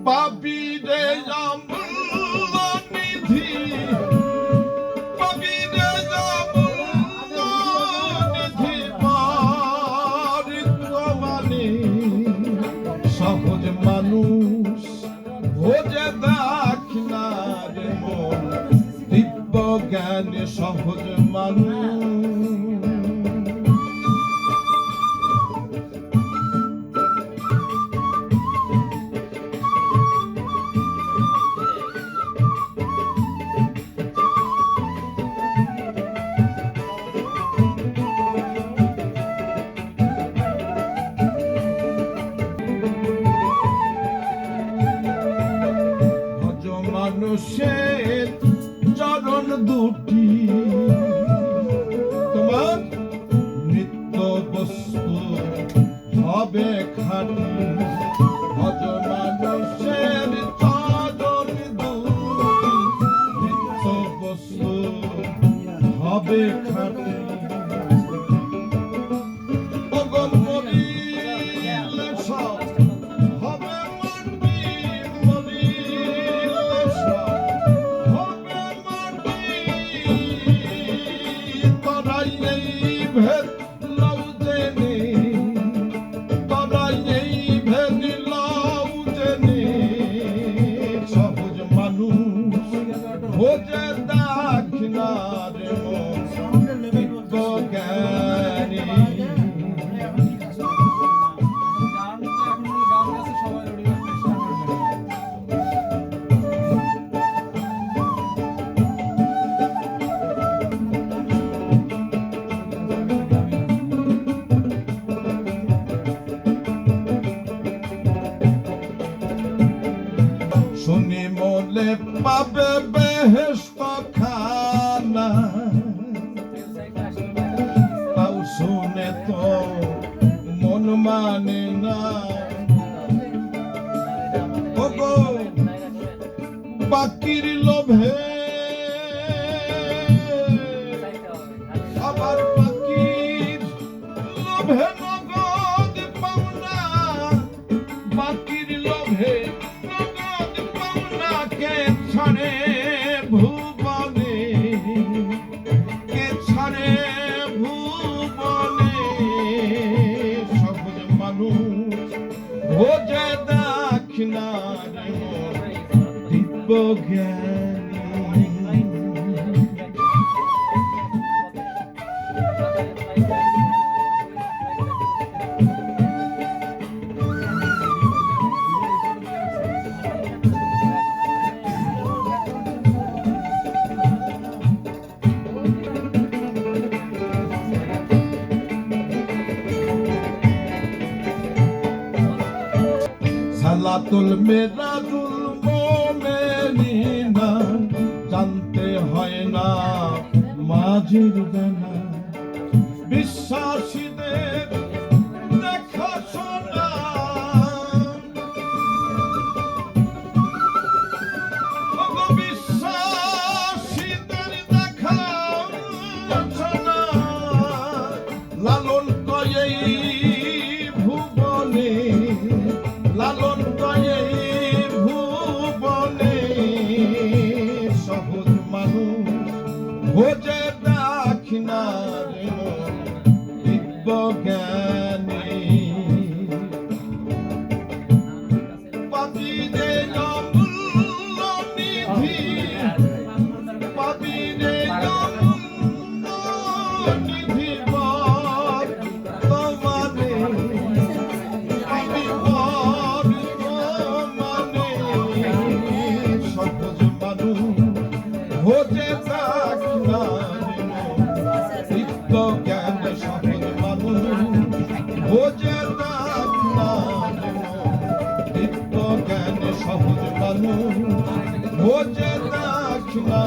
পাপি রে অমূল্য নিধি, পাপি রে অমূল্য নিধি, পারিত্রবাণী সহজ মানুষ ভোজে দেখ না রে মন, দিব্য জ্ঞানে সহজ মানুষ। মানুষের চরণ দুটি তোমার নিত্য বস্তু হবে খাটি, ভজ মানুষের চরণ দুটি নিত্য বস্তু হবে খাটি। ভোজে দেখ না রে মন, দিব্য জ্ঞানী শুনি মনে পাবে বেহেশত খানা, তাও শুনে তো মন মানে না। ওগো বাকির লোভে আবার বাকির লোভে নগদ পাওনা, বাকির লোভে কে ছাড়ে ভুবনে, কে ছাড়ে ভুবনে সহজ মানুষ ভোজে দেখ না রে দিব্য জ্ঞানী। সালাতুল মেরাজুল মোমেনিনা জানতে হয় না মাঝির বেলা, বিশ্বাসীদের দেখা শোনা বিশ্বাসীদের দেখা শোনা, লালন কয়ে ভুবনে, লালন কয়ে ভুবনে সহজ মানুষ ভোজে দেখ না রে দিব্য জ্ঞানী। পাপি রে অমূল্য নিধি, পাপি রে অমূল্য নিধি, তোমারে ভোজে দেখ না দিব্য জ্ঞান সহজ মানুষ, ভোজে দেখ না দিব্য জ্ঞান সহজ মানুষ, ভোজে দেখ না